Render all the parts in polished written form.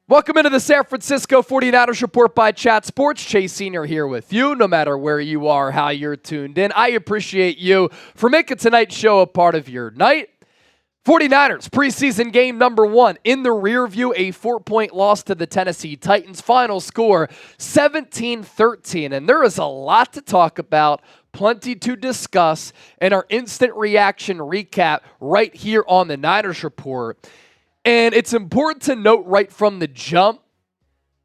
Welcome into the San Francisco 49ers Report by Chat Sports. Chase Sr. here with you, no matter where you are, how you're tuned in. I appreciate you for making tonight's show a part of your night. 49ers preseason game number 1 in the rear view, a 4-point loss to the Tennessee Titans. Final score 17-13, and there is a lot to talk about, plenty to discuss, and our instant reaction recap right here on the Niners Report. And it's important to note right from the jump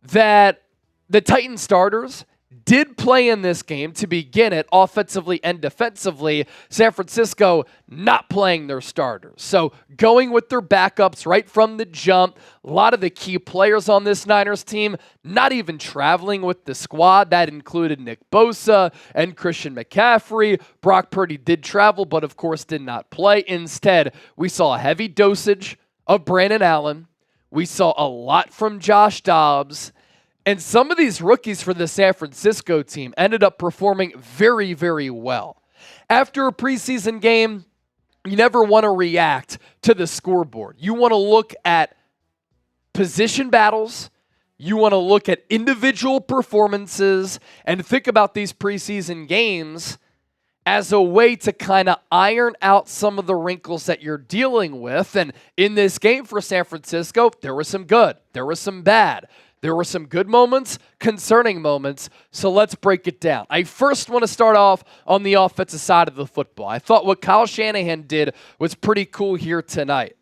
that the Titan starters did play in this game to begin it, offensively and defensively. San Francisco not playing their starters. So going with their backups right from the jump. A lot of the key players on this Niners team not even traveling with the squad. That included Nick Bosa and Christian McCaffrey. Brock Purdy did travel, but of course did not play. Instead, we saw a heavy dosage of Brandon Allen. We saw a lot from Josh Dobbs. And some of these rookies for the San Francisco team ended up performing very, very well. After a preseason game, you never want to react to the scoreboard. You want to look at position battles. You want to look at individual performances and think about these preseason games as a way to kind of iron out some of the wrinkles that you're dealing with. And in this game for San Francisco, there was some good, there was some bad. There were some good moments, concerning moments, so let's break it down. I first want to start off on the offensive side of the football. I thought what Kyle Shanahan did was pretty cool here tonight.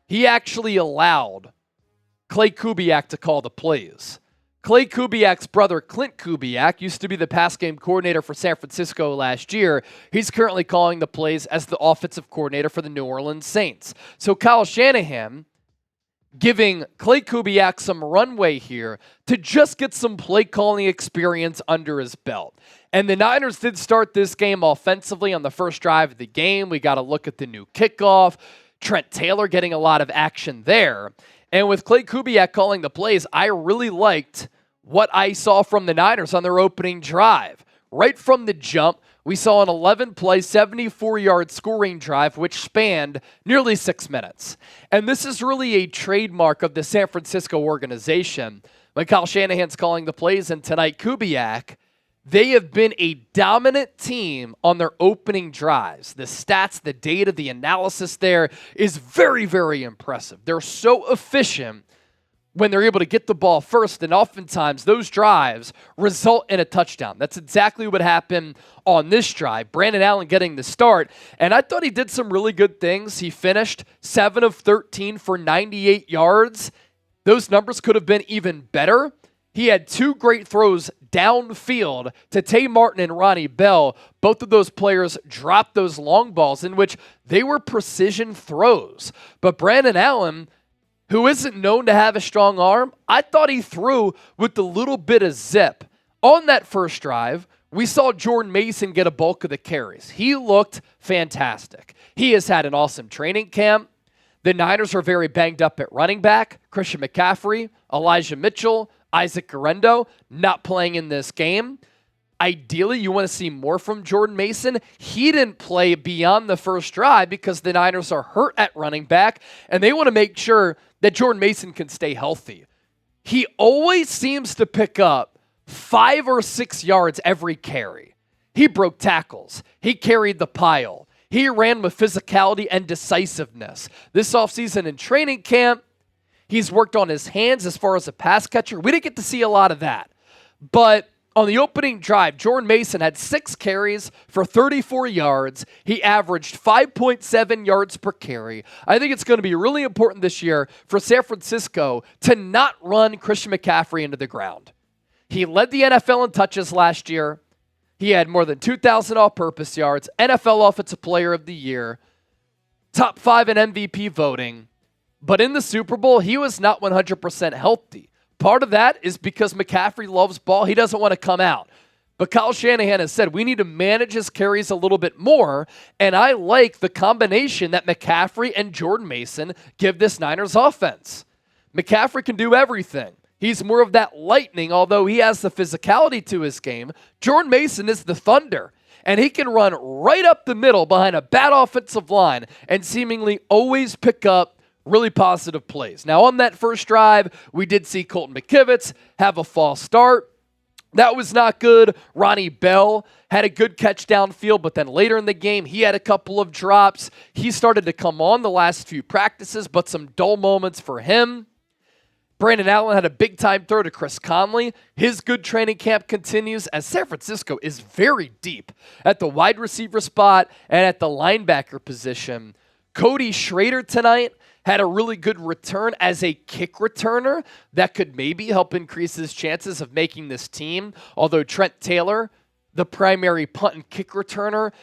He actually allowed Klay Kubiak to call the plays. Klay Kubiak's brother, Clint Kubiak, used to be the pass game coordinator for San Francisco last year. He's currently calling the plays as the offensive coordinator for the New Orleans Saints. So Kyle Shanahan giving Klay Kubiak some runway here to just get some play calling experience under his belt. And the Niners did start this game offensively on the first drive of the game. We got to look at the new kickoff. Trent Taylor getting a lot of action there. And with Klay Kubiak calling the plays, I really liked what I saw from the Niners on their opening drive. Right from the jump, we saw an 11-play, 74-yard scoring drive, which spanned nearly 6 minutes. And this is really a trademark of the San Francisco organization. When Kyle Shanahan's calling the plays, and tonight Kubiak, they have been a dominant team on their opening drives. The stats, the data, the analysis there is very, very impressive. They're so efficient when they're able to get the ball first, and oftentimes those drives result in a touchdown. That's exactly what happened on this drive. Brandon Allen getting the start, and I thought he did some really good things. He finished 7 of 13 for 98 yards. Those numbers could have been even better. He had 2 great throws downfield to Tay Martin and Ronnie Bell. Both of those players dropped those long balls in which they were precision throws. But Brandon Allen, who isn't known to have a strong arm, I thought he threw with a little bit of zip. On that first drive, we saw Jordan Mason get a bulk of the carries. He looked fantastic. He has had an awesome training camp. The Niners are very banged up at running back. Christian McCaffrey, Elijah Mitchell, Isaac Guerendo not playing in this game. Ideally, you want to see more from Jordan Mason. He didn't play beyond the first drive because the Niners are hurt at running back, and they want to make sure that Jordan Mason can stay healthy. He always seems to pick up 5 or 6 yards every carry. He broke tackles. He carried the pile. He ran with physicality and decisiveness. This offseason in training camp, he's worked on his hands as far as a pass catcher. We didn't get to see a lot of that. But on the opening drive, Jordan Mason had 6 carries for 34 yards. He averaged 5.7 yards per carry. I think it's going to be really important this year for San Francisco to not run Christian McCaffrey into the ground. He led the NFL in touches last year. He had more than 2,000 all-purpose yards, NFL Offensive Player of the Year, top 5 in MVP voting. But in the Super Bowl, he was not 100% healthy. Part of that is because McCaffrey loves ball. He doesn't want to come out. But Kyle Shanahan has said we need to manage his carries a little bit more, and I like the combination that McCaffrey and Jordan Mason give this Niners offense. McCaffrey can do everything. He's more of that lightning, although he has the physicality to his game. Jordan Mason is the thunder, and he can run right up the middle behind a bad offensive line and seemingly always pick up really positive plays. Now, on that first drive, we did see Colton McKivitz have a false start. That was not good. Ronnie Bell had a good catch downfield, but then later in the game, he had a couple of drops. He started to come on the last few practices, but some dull moments for him. Brandon Allen had a big-time throw to Chris Conley. His good training camp continues as San Francisco is very deep at the wide receiver spot and at the linebacker position. Cody Schrader tonight had a really good return as a kick returner that could maybe help increase his chances of making this team. Although Trent Taylor, the primary punt and kick returner,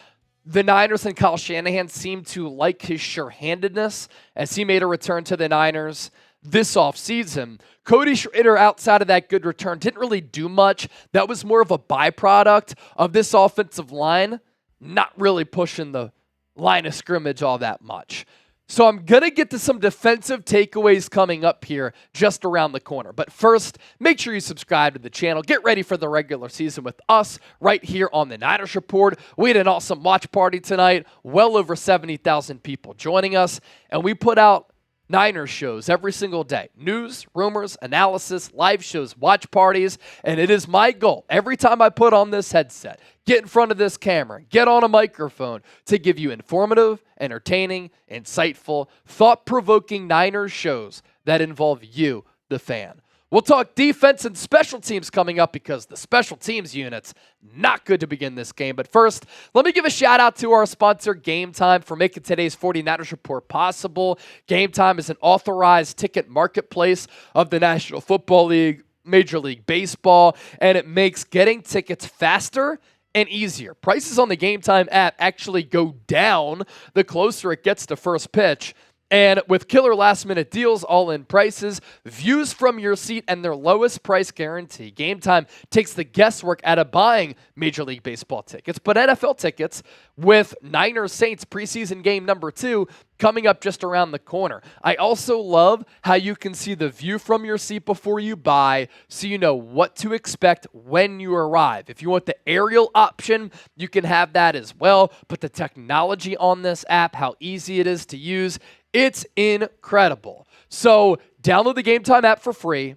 the Niners and Kyle Shanahan seemed to like his sure-handedness as he made a return to the Niners this offseason. Cody Schrader, outside of that good return, didn't really do much. That was more of a byproduct of this offensive line not really pushing the line of scrimmage all that much. So I'm going to get to some defensive takeaways coming up here just around the corner. But first, make sure you subscribe to the channel. Get ready for the regular season with us right here on the Niners Report. We had an awesome watch party tonight. Well over 70,000 people joining us. And we put out Niners shows every single day. News, rumors, analysis, live shows, watch parties. And it is my goal every time I put on this headset, get in front of this camera, get on a microphone to give you informative, entertaining, insightful, thought-provoking Niners shows that involve you, the fan. We'll talk defense and special teams coming up because the special teams unit's not good to begin this game. But first, let me give a shout out to our sponsor, Game Time, for making today's 49ers Report possible. Game Time is an authorized ticket marketplace of the National Football League, Major League Baseball, and it makes getting tickets faster and easier. Prices on the Game Time app actually go down the closer it gets to first pitch. And with killer last-minute deals, all-in prices, views from your seat, and their lowest price guarantee, Game Time takes the guesswork out of buying Major League Baseball tickets. But NFL tickets with Niners Saints preseason game number 2 coming up just around the corner. I also love how you can see the view from your seat before you buy so you know what to expect when you arrive. If you want the aerial option, you can have that as well. But the technology on this app, how easy it is to use, it's incredible. So download the Game Time app for free,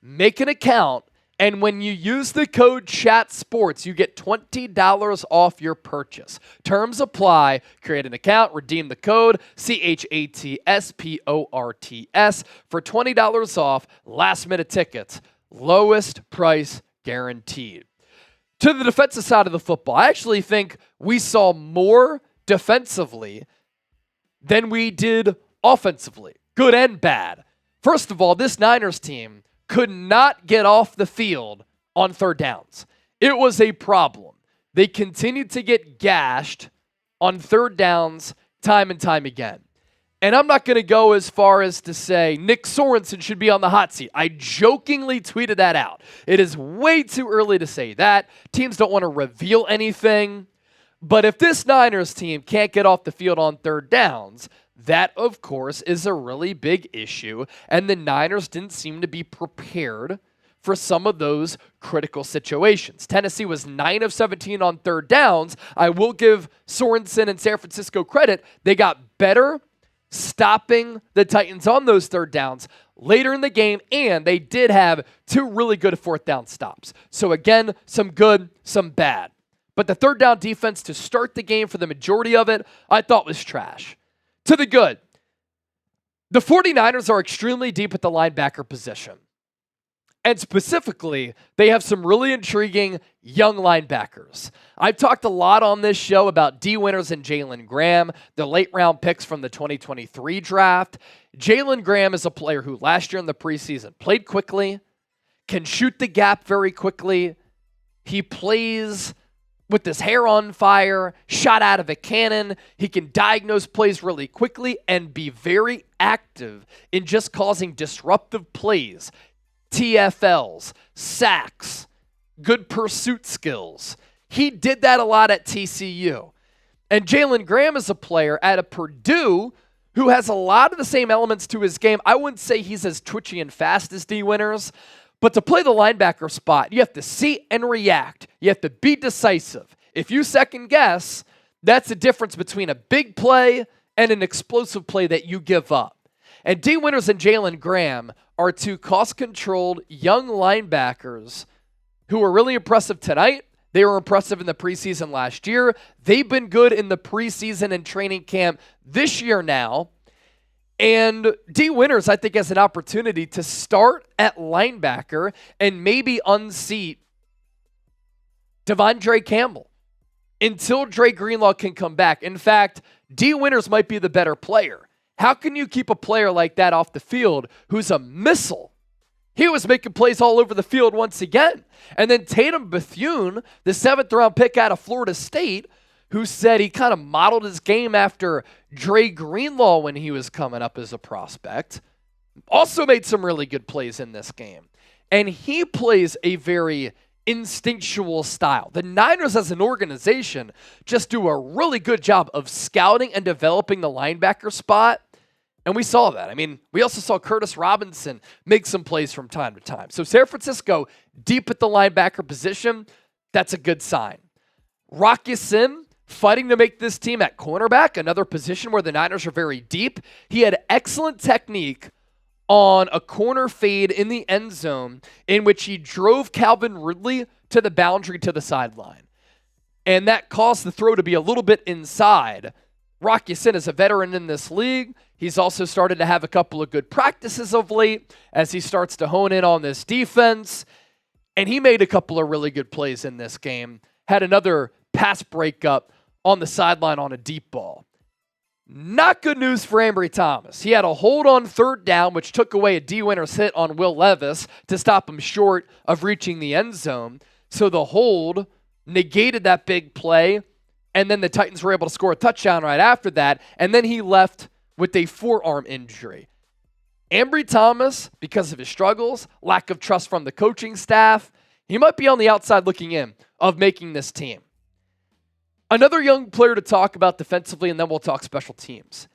make an account, and when you use the code CHATSPORTS, you get $20 off your purchase. Terms apply. Create an account, redeem the code CHATSPORTS for $20 off. Last-minute tickets, lowest price guaranteed. To the defensive side of the football, I actually think we saw more defensively than we did offensively, good and bad. First of all, this Niners team could not get off the field on third downs. It was a problem. They continued to get gashed on third downs time and time again. And I'm not going to go as far as to say Nick Sorensen should be on the hot seat. I jokingly tweeted that out. It is way too early to say that. Teams don't want to reveal anything. But if this Niners team can't get off the field on third downs, that, of course, is a really big issue. And the Niners didn't seem to be prepared for some of those critical situations. Tennessee was 9 of 17 on third downs. I will give Sorensen and San Francisco credit. They got better stopping the Titans on those third downs later in the game, and they did have 2 really good fourth down stops. So again, some good, some bad. But the third down defense to start the game for the majority of it, I thought was trash. To the good, the 49ers are extremely deep at the linebacker position. And specifically, they have some really intriguing young linebackers. I've talked a lot on this show about Dee Winter and Jalen Graham, the late-round picks from the 2023 draft. Jalen Graham is a player who last year in the preseason played quickly, can shoot the gap very quickly. He plays with his hair on fire, shot out of a cannon. He can diagnose plays really quickly and be very active in just causing disruptive plays, TFLs, sacks, good pursuit skills. He did that a lot at TCU. And Jalen Graham is a player at a Purdue who has a lot of the same elements to his game. I wouldn't say he's as twitchy and fast as Dee Winters, but to play the linebacker spot, you have to see and react. You have to be decisive. If you second guess, that's the difference between a big play and an explosive play that you give up. And Dee Winters and Jalen Graham are two cost-controlled young linebackers who were really impressive tonight. They were impressive in the preseason last year. They've been good in the preseason and training camp this year now. And Dee Winters, I think, has an opportunity to start at linebacker and maybe unseat Devondre Campbell until Dre Greenlaw can come back. In fact, Dee Winters might be the better player. How can you keep a player like that off the field who's a missile? He was making plays all over the field once again. And then Tatum Bethune, the 7th-round pick out of Florida State, who said he kind of modeled his game after Dre Greenlaw when he was coming up as a prospect, also made some really good plays in this game. And he plays a very instinctual style. The Niners as an organization just do a really good job of scouting and developing the linebacker spot. And we saw that. I mean, we also saw Curtis Robinson make some plays from time to time. So San Francisco deep at the linebacker position, that's a good sign. Rock Ya-Sin fighting to make this team at cornerback, another position where the Niners are very deep. He had excellent technique on a corner fade in the end zone in which he drove Calvin Ridley to the boundary to the sideline. And that caused the throw to be a little bit inside. Rock Ya-Sin is a veteran in this league. He's also started to have a couple of good practices of late as he starts to hone in on this defense. And he made a couple of really good plays in this game. Had another pass breakup on the sideline on a deep ball. Not good news for Ambry Thomas. He had a hold on 3rd down, which took away a Dee Winters hit on Will Levis to stop him short of reaching the end zone. So the hold negated that big play, and then the Titans were able to score a touchdown right after that, and then he left with a forearm injury. Ambry Thomas, because of his struggles, lack of trust from the coaching staff, he might be on the outside looking in of making this team. Another young player to talk about defensively, and then we'll talk special teams.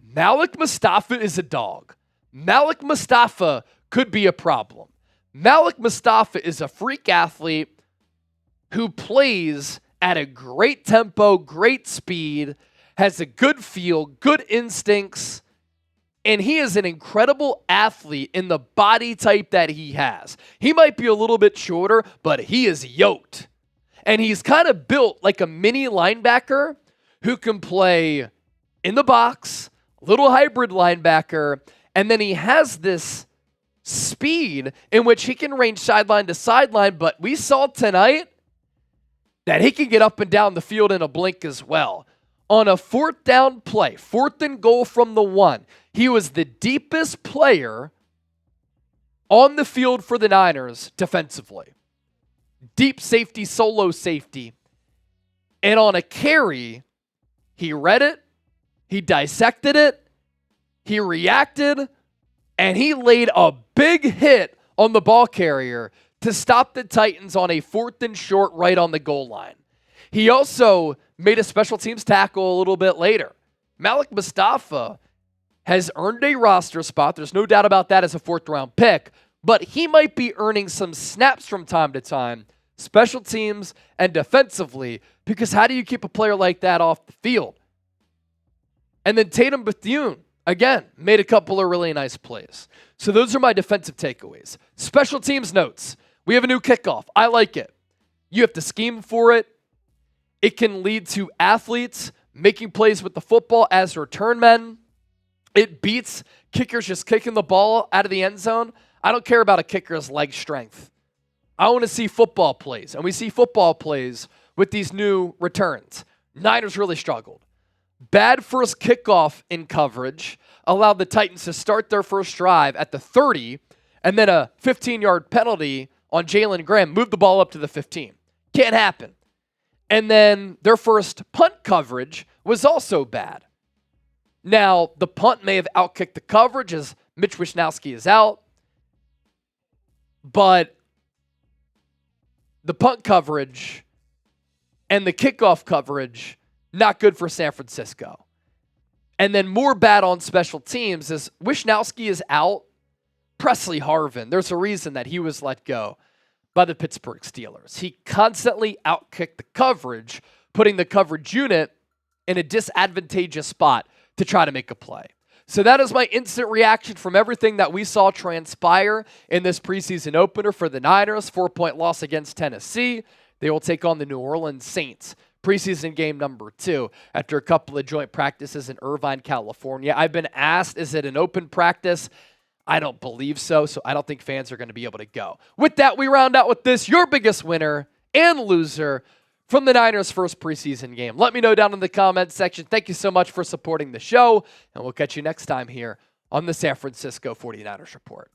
Malik Mustapha is a dog. Malik Mustapha could be a problem. Malik Mustapha is a freak athlete who plays at a great tempo, great speed, has a good feel, good instincts, and he is an incredible athlete in the body type that he has. He might be a little bit shorter, but he is yoked. And he's kind of built like a mini linebacker who can play in the box, little hybrid linebacker, and then he has this speed in which he can range sideline to sideline, but we saw tonight that he can get up and down the field in a blink as well. On a 4th down play, 4th and goal from the 1, he was the deepest player on the field for the Niners defensively. Deep safety, solo safety. And on a carry, he read it, he dissected it, he reacted, and he laid a big hit on the ball carrier to stop the Titans on a 4th and short right on the goal line. He also made a special teams tackle a little bit later. Malik Mustapha has earned a roster spot. There's no doubt about that as a 4th-round pick, but he might be earning some snaps from time to time, special teams and defensively, because how do you keep a player like that off the field? And then Tatum Bethune, again, made a couple of really nice plays. So those are my defensive takeaways. Special teams notes. We have a new kickoff. I like it. You have to scheme for it. It can lead to athletes making plays with the football as return men. It beats kickers just kicking the ball out of the end zone. I don't care about a kicker's leg strength. I want to see football plays, and we see football plays with these new returns. Niners really struggled. Bad first kickoff in coverage allowed the Titans to start their first drive at the 30, and then a 15-yard penalty on Jalen Graham moved the ball up to the 15. Can't happen. And then their first punt coverage was also bad. Now, the punt may have outkicked the coverage as Mitch Wishnowsky is out, but the punt coverage and the kickoff coverage, not good for San Francisco. And then more bad on special teams as Wishnowsky is out. Presley Harvin, there's a reason that he was let go by the Pittsburgh Steelers. He constantly outkicked the coverage, putting the coverage unit in a disadvantageous spot to try to make a play. So that is my instant reaction from everything that we saw transpire in this preseason opener for the Niners. 4-point loss against Tennessee. They will take on the New Orleans Saints. Preseason game number 2 after a couple of joint practices in Irvine, California. I've been asked, is it an open practice? I don't believe so, so I don't think fans are going to be able to go. With that, we round out with this, your biggest winner and loser from the Niners' first preseason game. Let me know down in the comments section. Thank you so much for supporting the show, and we'll catch you next time here on the San Francisco 49ers Report.